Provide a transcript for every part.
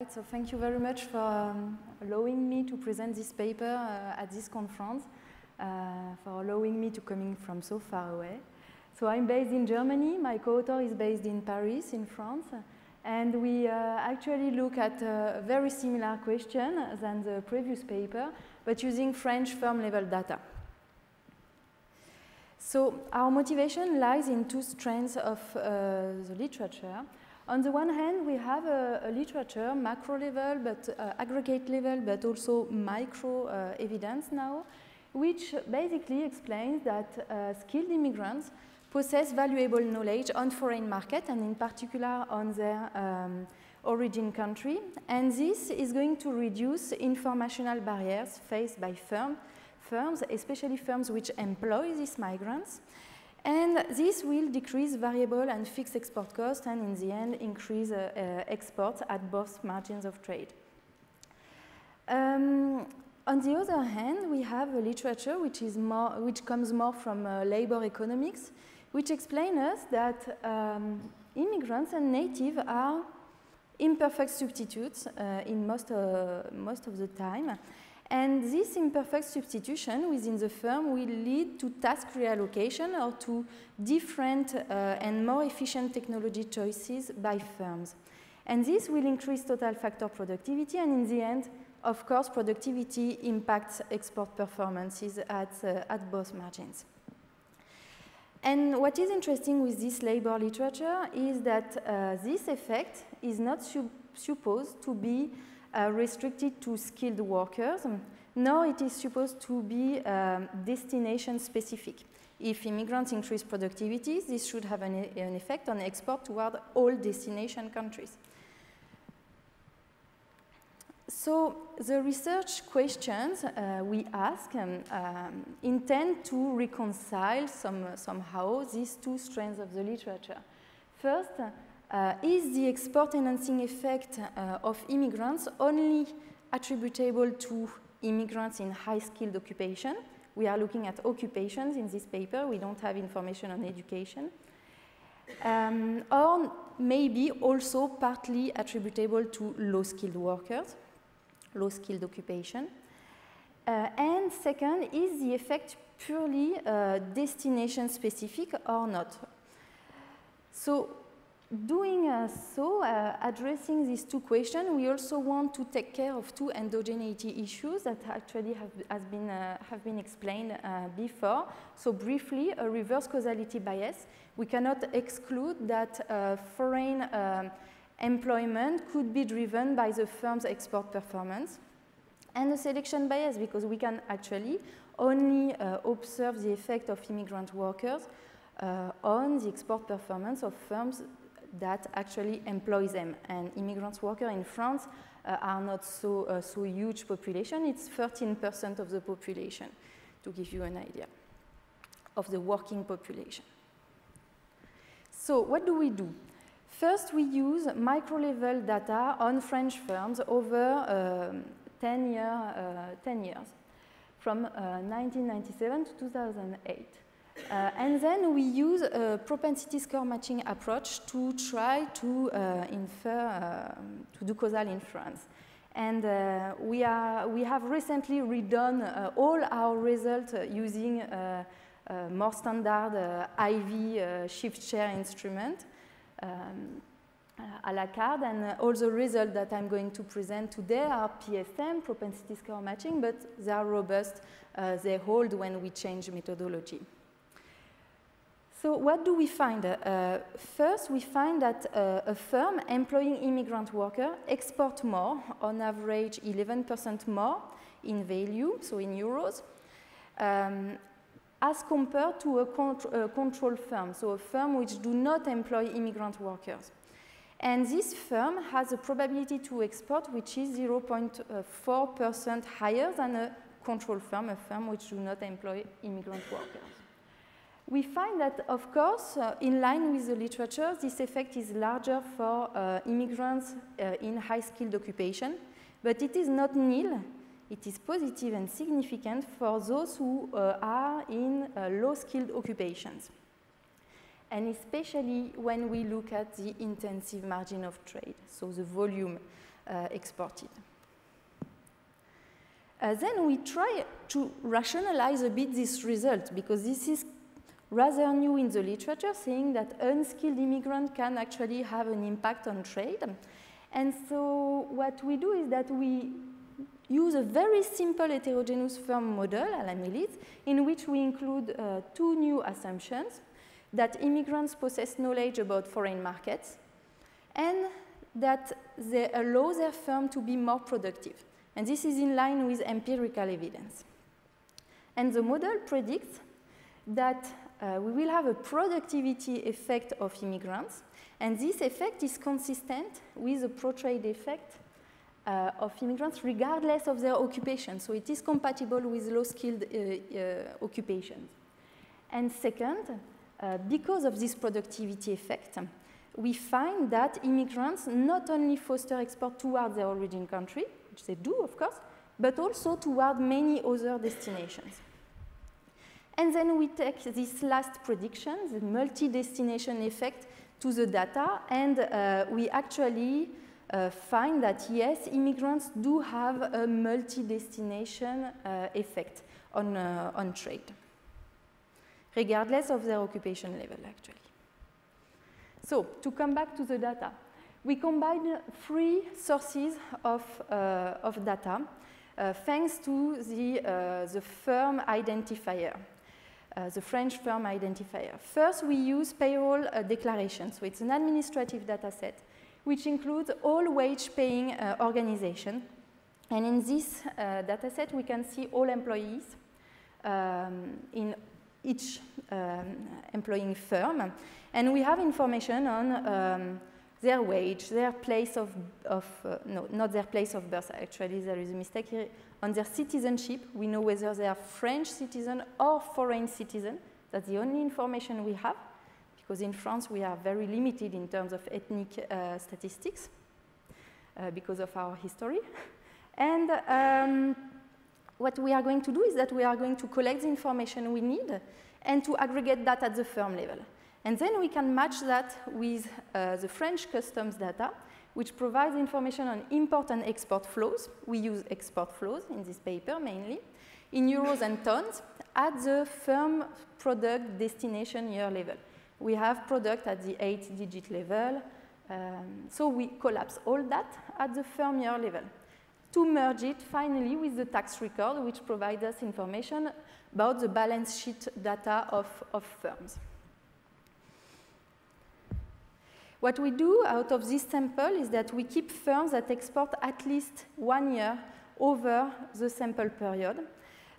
So thank you very much for allowing me to present this paper at this conference, for allowing me to come from so far away. So I'm based in Germany, my co-author is based in Paris, in France, and we actually look at a very similar question than the previous paper, but using French firm-level data. So our motivation lies in two strands of the literature. On the one hand, we have a literature, macro level, but aggregate level, but also micro evidence now, which basically explains that skilled immigrants possess valuable knowledge on foreign market and in particular on their origin country. And this is going to reduce informational barriers faced by firms, especially firms which employ these migrants. And this will decrease variable and fixed export costs and in the end increase exports at both margins of trade. On the other hand, we have a literature which comes more from labor economics, which explains us that immigrants and native are imperfect substitutes in most of the time. And this imperfect substitution within the firm will lead to task reallocation or to different and more efficient technology choices by firms. And this will increase total factor productivity, and in the end, of course, productivity impacts export performances at both margins. And what is interesting with this labor literature is that this effect is not supposed to be restricted to skilled workers, nor it is supposed to be destination specific. If immigrants increase productivity, this should have an effect on export toward all destination countries. So the research questions we ask intend to reconcile somehow these two strands of the literature. First, is the export-enhancing effect of immigrants only attributable to immigrants in high-skilled occupation? We are looking at occupations in this paper. We don't have information on education. Or maybe also partly attributable to low-skilled workers, low-skilled occupation. And second, is the effect purely destination-specific or not? So, addressing these two questions, we also want to take care of two endogeneity issues that actually have been explained before. So briefly, a reverse causality bias. We cannot exclude that foreign employment could be driven by the firm's export performance. And a selection bias, because we can actually only observe the effect of immigrant workers on the export performance of firms that actually employ them. And immigrant workers in France are not so huge population. It's 13% of the population, to give you an idea of the working population. So what do we do? First, we use micro-level data on French firms over 10 years, from 1997 to 2008. And then we use a propensity score matching approach to try to to do causal inference. And we have recently redone all our results using a more standard IV shift share instrument à la carte, and all the results that I'm going to present today are PSM, propensity score matching, but they are robust, they hold when we change methodology. So what do we find? First, we find that a firm employing immigrant workers export more, on average 11% more in value, so in euros, as compared to a control firm, so a firm which do not employ immigrant workers. And this firm has a probability to export which is 0.4% higher than a control firm, a firm which do not employ immigrant workers. We find that, of course, in line with the literature, this effect is larger for immigrants in high-skilled occupation, but it is not nil. It is positive and significant for those who are in low-skilled occupations, and especially when we look at the intensive margin of trade, so the volume exported. Then we try to rationalize a bit this result, because this is rather new in the literature, saying that unskilled immigrants can actually have an impact on trade. And so what we do is that we use a very simple heterogeneous firm model, à la Militz, in which we include two new assumptions: that immigrants possess knowledge about foreign markets, and that they allow their firm to be more productive. And this is in line with empirical evidence. And the model predicts that we will have a productivity effect of immigrants, and this effect is consistent with the pro-trade effect of immigrants regardless of their occupation. So it is compatible with low-skilled occupations. And second, because of this productivity effect, we find that immigrants not only foster export towards their origin country, which they do, of course, but also toward many other destinations. And then we take this last prediction, the multi-destination effect, to the data, and we actually find that, yes, immigrants do have a multi-destination effect on trade, regardless of their occupation level, actually. So, to come back to the data, we combine three sources of data thanks to the firm identifier, the French firm identifier. First, we use payroll declaration. So it's an administrative data set which includes all wage-paying organizations. And in this data set, we can see all employees in each employing firm. And we have information on their wage, their place of no, not their place of birth, actually there is a mistake here, on their citizenship. We know whether they are French citizen or foreign citizen. That's the only information we have, because in France we are very limited in terms of ethnic statistics because of our history. And what we are going to do is that we are going to collect the information we need and to aggregate that at the firm level. And then we can match that with the French customs data, which provides information on import and export flows. We use export flows in this paper mainly, in euros and tons, at the firm product destination year level. We have product at the 8-digit level, so we collapse all that at the firm year level to merge it finally with the tax record, which provides us information about the balance sheet data of firms. What we do out of this sample is that we keep firms that export at least 1 year over the sample period.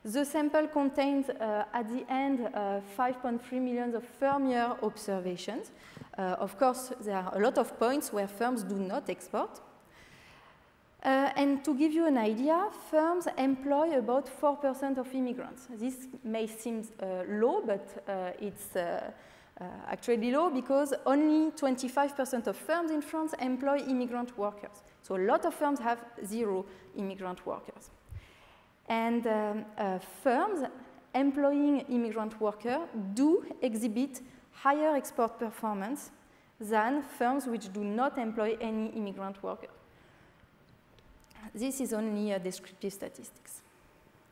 The sample contains, at the end, 5.3 million of firm year observations. Of course, there are a lot of points where firms do not export. And to give you an idea, firms employ about 4% of immigrants. This may seem low, but it's actually low because only 25% of firms in France employ immigrant workers. So a lot of firms have 0 immigrant workers. And firms employing immigrant workers do exhibit higher export performance than firms which do not employ any immigrant workers. This is only descriptive statistics.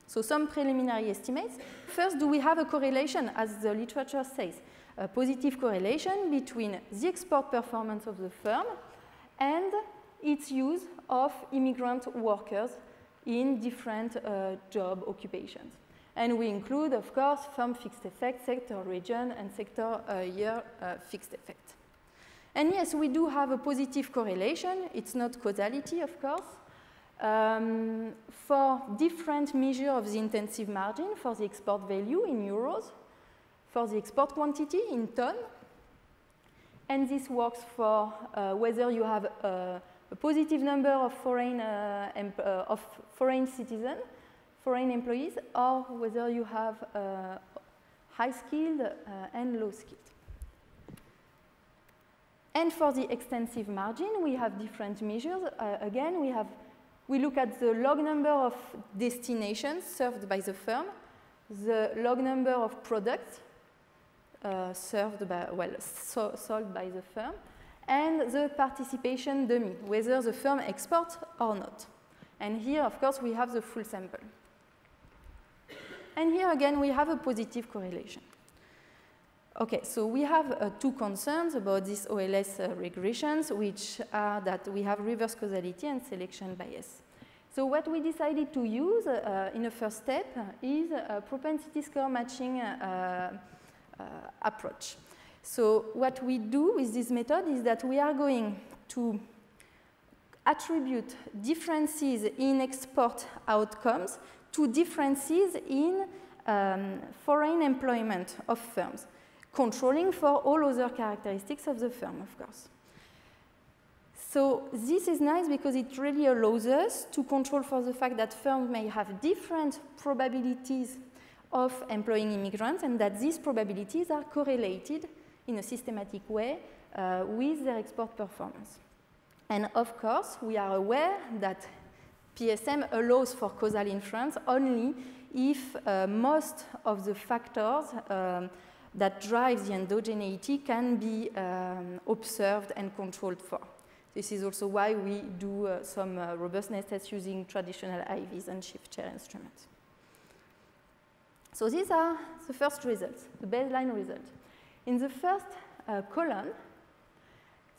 So some preliminary estimates. First, do we have a correlation, as the literature says, a positive correlation between the export performance of the firm and its use of immigrant workers in different job occupations. And we include, of course, firm fixed effect, sector region, and sector year fixed effect. And yes, we do have a positive correlation. It's not causality, of course. For different measures of the intensive margin, for the export value in euros, for the export quantity in ton, and this works for whether you have a positive number of foreign citizens, foreign employees, or whether you have high-skilled and low-skilled. And for the extensive margin, we have different measures. Again, we look at the log number of destinations served by the firm, the log number of products sold by the firm, and the participation dummy, whether the firm exports or not. And here, of course, we have the full sample. And here again, we have a positive correlation. Okay, so we have two concerns about these OLS regressions, which are that we have reverse causality and selection bias. So what we decided to use in the first step is a propensity score matching approach. So what we do with this method is that we are going to attribute differences in export outcomes to differences in foreign employment of firms, controlling for all other characteristics of the firm, of course. So this is nice because it really allows us to control for the fact that firms may have different probabilities of employing immigrants and that these probabilities are correlated in a systematic way with their export performance. And of course, we are aware that PSM allows for causal inference only if most of the factors that drive the endogeneity can be observed and controlled for. This is also why we do some robustness tests using traditional IVs and shift chair instruments. So these are the first results, the baseline result. In the first column,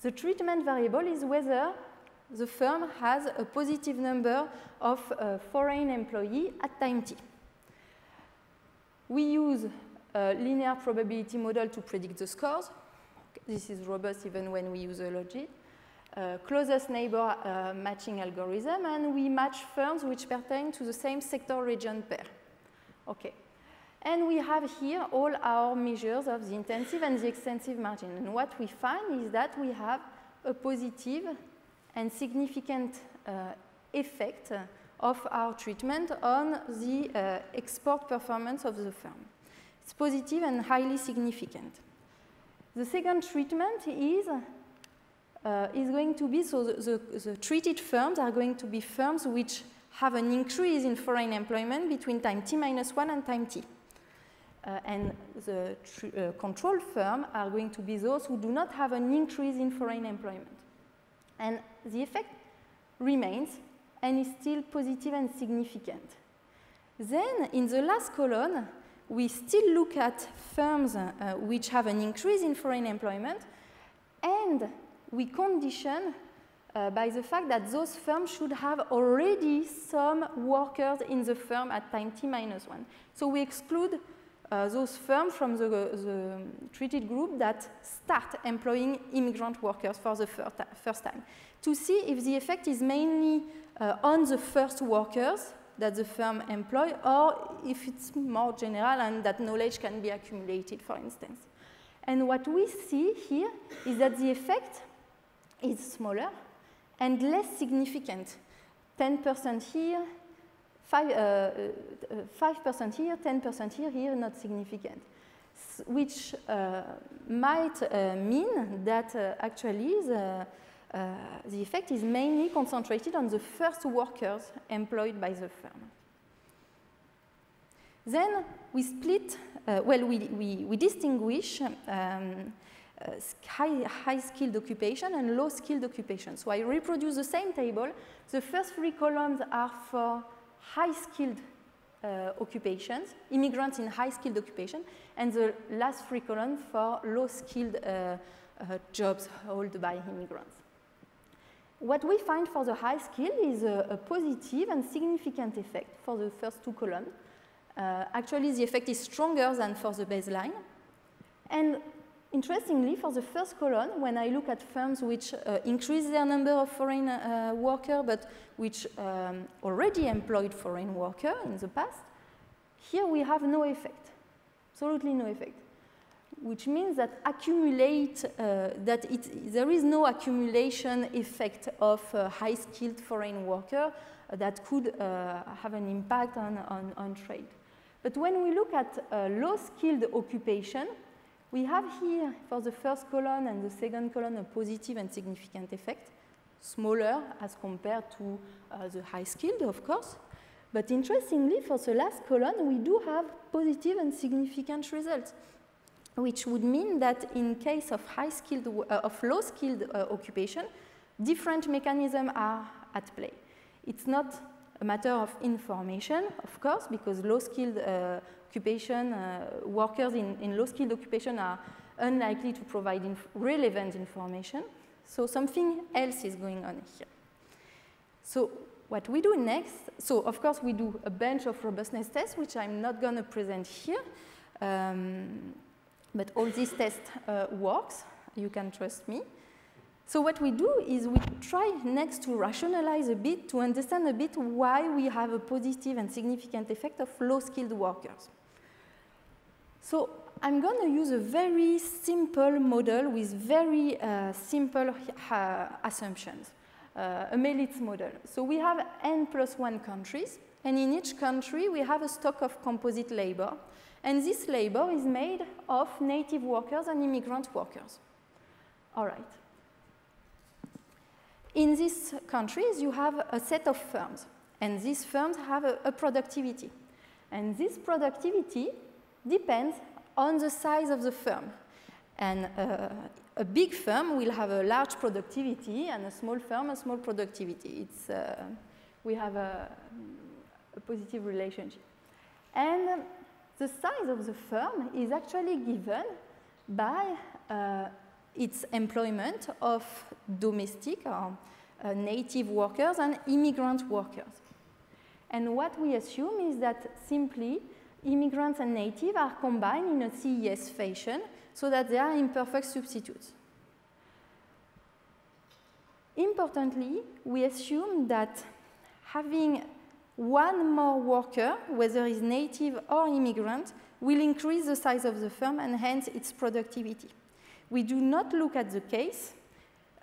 the treatment variable is whether the firm has a positive number of foreign employees at time t. We use a linear probability model to predict the scores. This is robust even when we use a logit. Closest neighbor matching algorithm, and we match firms which pertain to the same sector region pair. Okay. And we have here all our measures of the intensive and the extensive margin. And what we find is that we have a positive and significant effect of our treatment on the export performance of the firm. It's positive and highly significant. The second treatment is going to be, so the treated firms are going to be firms which have an increase in foreign employment between time t-1 and time t. And the control firm are going to be those who do not have an increase in foreign employment. And the effect remains and is still positive and significant. Then, in the last column, we still look at firms which have an increase in foreign employment, and we condition by the fact that those firms should have already some workers in the firm at time t-1. So we exclude those firms from the treated group that start employing immigrant workers for the first time, to see if the effect is mainly on the first workers that the firm employ, or if it's more general and that knowledge can be accumulated, for instance. And what we see here is that the effect is smaller and less significant. 10% here, 5% here, 10% here, not significant, which might mean that actually the effect is mainly concentrated on the first workers employed by the firm. Then we split, we distinguish high-skilled occupation and low-skilled occupation. So I reproduce the same table. The first three columns are for high-skilled occupations, immigrants in high-skilled occupation, and the last three columns for low-skilled jobs held by immigrants. What we find for the high skill is a positive and significant effect for the first two columns. Actually, the effect is stronger than for the baseline. And interestingly, for the first column, when I look at firms which increase their number of foreign workers, but which already employed foreign workers in the past, here we have no effect, absolutely no effect, which means that there is no accumulation effect of high-skilled foreign worker that could have an impact on trade. But when we look at low-skilled occupation, we have here, for the first column and the second column, a positive and significant effect, smaller as compared to the high-skilled, of course. But interestingly, for the last column, we do have positive and significant results, which would mean that in case of low-skilled occupation, different mechanisms are at play. It's not a matter of information, of course, because low-skilled occupation, workers in low-skilled occupation are unlikely to provide relevant information. So something else is going on here. So what we do next, so of course we do a bunch of robustness tests, which I'm not going to present here. But all these tests works, you can trust me. So what we do is we try next to rationalize a bit, to understand a bit why we have a positive and significant effect of low-skilled workers. So I'm going to use a very simple model with very simple assumptions, a MELITS model. So we have N+1 countries, and in each country we have a stock of composite labor. And this labor is made of native workers and immigrant workers. All right. In these countries, you have a set of firms. And these firms have a productivity. And this productivity depends on the size of the firm. And a big firm will have a large productivity, and a small firm, a small productivity. We have a positive relationship. And the size of the firm is actually given by its employment of domestic or native workers and immigrant workers. And what we assume is that simply immigrants and native are combined in a CES fashion so that they are imperfect substitutes. Importantly, we assume that having one more worker, whether he's native or immigrant, will increase the size of the firm and hence its productivity. We do not look at the case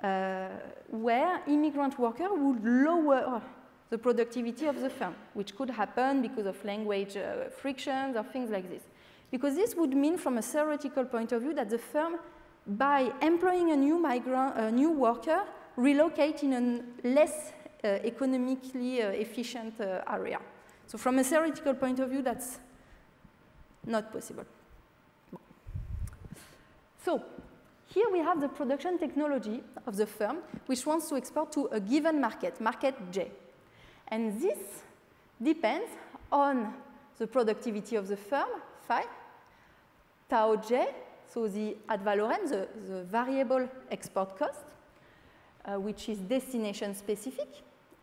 where immigrant worker would lower the productivity of the firm, which could happen because of language frictions or things like this. Because this would mean, from a theoretical point of view, that the firm, by employing a new worker, relocate in a less economically efficient area. So from a theoretical point of view, that's not possible. So here we have the production technology of the firm, which wants to export to a given market, market J. And this depends on the productivity of the firm, phi, tau J, so the ad valorem, the variable export cost, which is destination specific,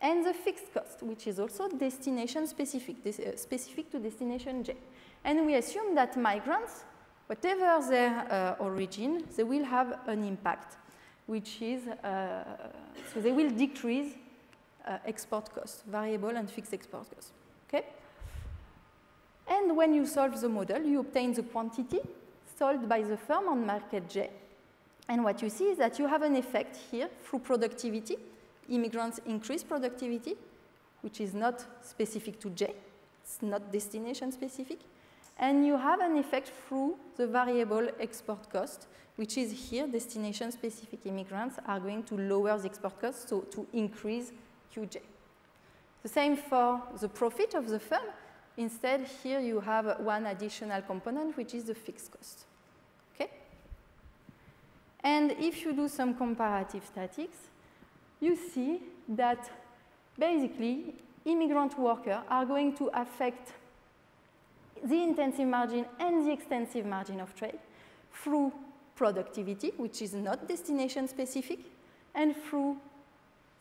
and the fixed cost, which is also destination specific, specific to destination J. And we assume that migrants, whatever their origin, they will have an impact, which is, so they will decrease export costs, variable and fixed export costs, okay? And when you solve the model, you obtain the quantity sold by the firm on market J. And what you see is that you have an effect here through productivity. Immigrants increase productivity, which is not specific to J. It's not destination specific. And you have an effect through the variable export cost, which is here destination specific. Immigrants are going to lower the export cost, so to increase QJ. The same for the profit of the firm. Instead, here you have one additional component, which is the fixed cost. Okay? And if you do some comparative statistics, you see that basically immigrant workers are going to affect the intensive margin and the extensive margin of trade through productivity, which is not destination specific, and through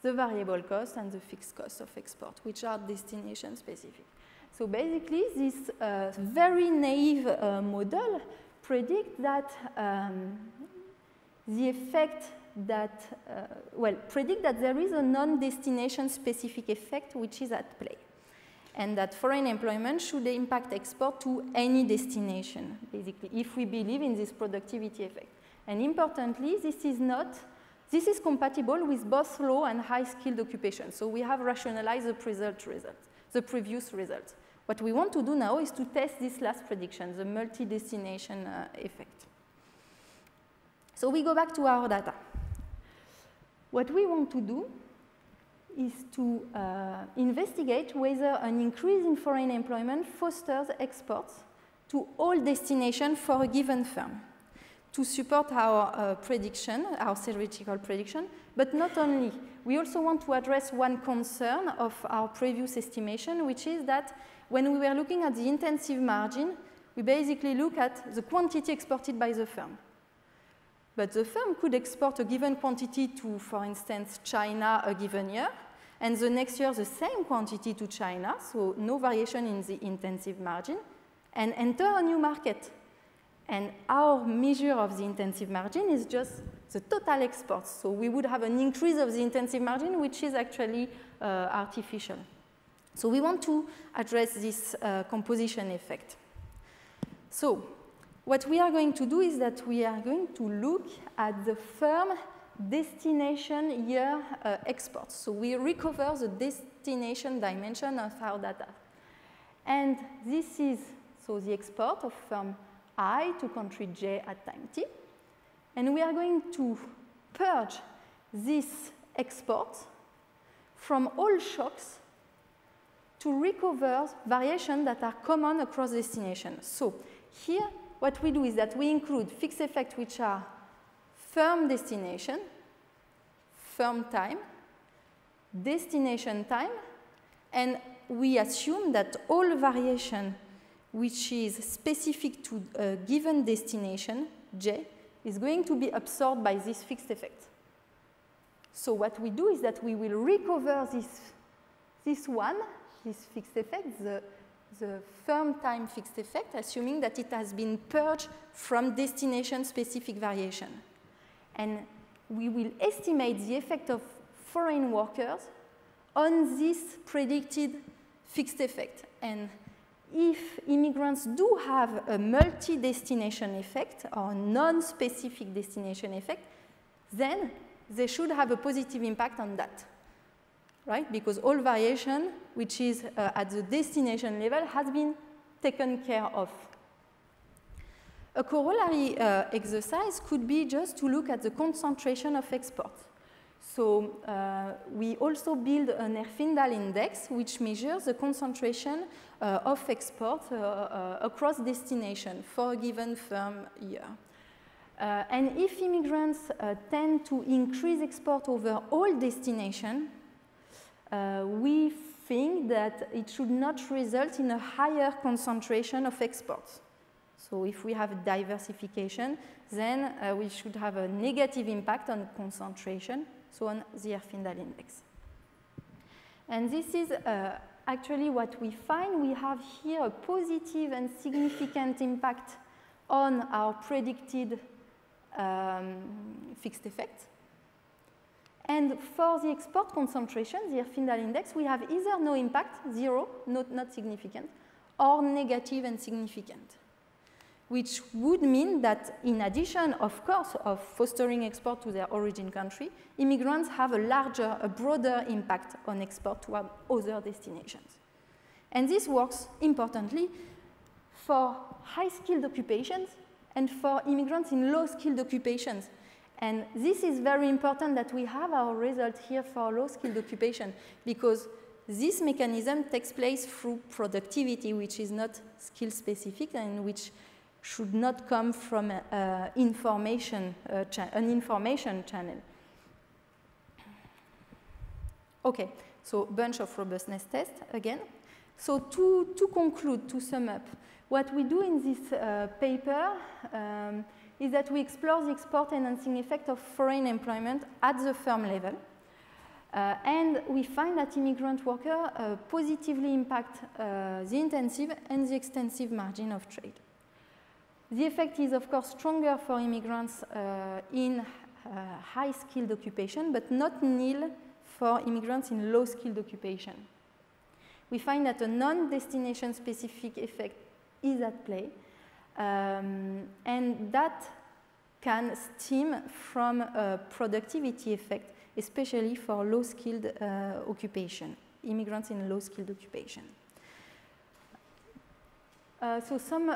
the variable cost and the fixed cost of export, which are destination specific. So basically, this very naive model predicts that the effect that, predict that there is a non-destination specific effect which is at play, and that foreign employment should impact export to any destination, basically, if we believe in this productivity effect. And importantly, this is compatible with both low and high-skilled occupations. So we have rationalized the previous results. What we want to do now is to test this last prediction, the multi-destination effect. So we go back to our data. What we want to do is to investigate whether an increase in foreign employment fosters exports to all destinations for a given firm. to support our prediction, our theoretical prediction, but not only. We also want to address one concern of our previous estimation, which is that when we were looking at the intensive margin, we basically look at the quantity exported by the firm. But the firm could export a given quantity to, for instance, China a given year, and the next year the same quantity to China, so no variation in the intensive margin, and enter a new market. And our measure of the intensive margin is just the total exports. So we would have an increase of the intensive margin, which is actually artificial. So we want to address this composition effect. So what we are going to do is that we are going to look at the firm destination year exports. So we recover the destination dimension of our data. And this is so the export of firm I to country J at time t. And we are going to purge this export from all shocks to recover variations that are common across destinations. So here, what we do is that we include fixed effects which are firm destination, firm time, destination time, and we assume that all variation which is specific to a given destination, J, is going to be absorbed by this fixed effect. So what we do is that we will recover this fixed effect, the firm time fixed effect, assuming that it has been purged from destination-specific variation. And we will estimate the effect of foreign workers on this predicted fixed effect. And if immigrants do have a multi-destination effect or non-specific destination effect, then they should have a positive impact on that, right? Because all variation, which is at the destination level, has been taken care of. A corollary exercise could be just to look at the concentration of exports. So we also build an Herfindahl index, which measures the concentration of exports across destination for a given firm year. And if immigrants tend to increase export over all destinations, we think that it should not result in a higher concentration of exports. So if we have diversification, then we should have a negative impact on concentration, so on the Herfindahl index. And this is actually what we find. We have here a positive and significant impact on our predicted fixed effect. And for the export concentration, the Herfindahl index, we have either no impact, zero, not significant, or negative and significant, which would mean that in addition, of course, of fostering export to their origin country, immigrants have a broader impact on export to other destinations. And this works importantly for high-skilled occupations and for immigrants in low-skilled occupations. And this is very important that we have our result here for low-skilled occupation, because this mechanism takes place through productivity, which is not skill-specific and which should not come from an information channel. Okay, so bunch of robustness tests again. So to conclude, to sum up, what we do in this paper is that we explore the export enhancing effect of foreign employment at the firm level. And we find that immigrant workers positively impact the intensive and the extensive margin of trade. The effect is, of course, stronger for immigrants in high-skilled occupation, but not nil for immigrants in low-skilled occupation. We find that a non-destination specific effect is at play, and that can stem from a productivity effect, especially for low-skilled occupation, immigrants in low-skilled occupation. So some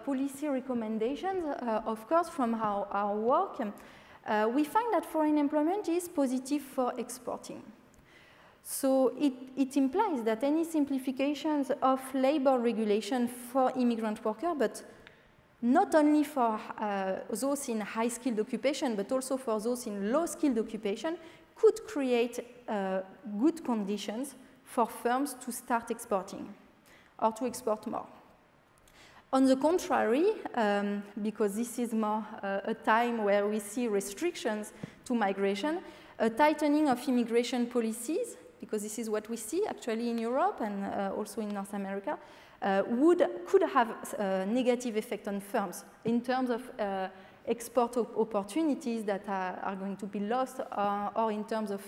policy recommendations, of course, from our work. We find that foreign employment is positive for exporting. So it implies that any simplifications of labor regulation for immigrant workers, but not only for those in high-skilled occupation, but also for those in low-skilled occupation, could create good conditions for firms to start exporting or to export more. On the contrary, because this is more a time where we see restrictions to migration, a tightening of immigration policies, because this is what we see actually in Europe and also in North America, could have a negative effect on firms in terms of export opportunities that are going to be lost or in terms of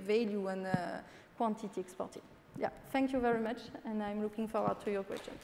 value and quantity exported. Yeah, thank you very much, and I'm looking forward to your questions.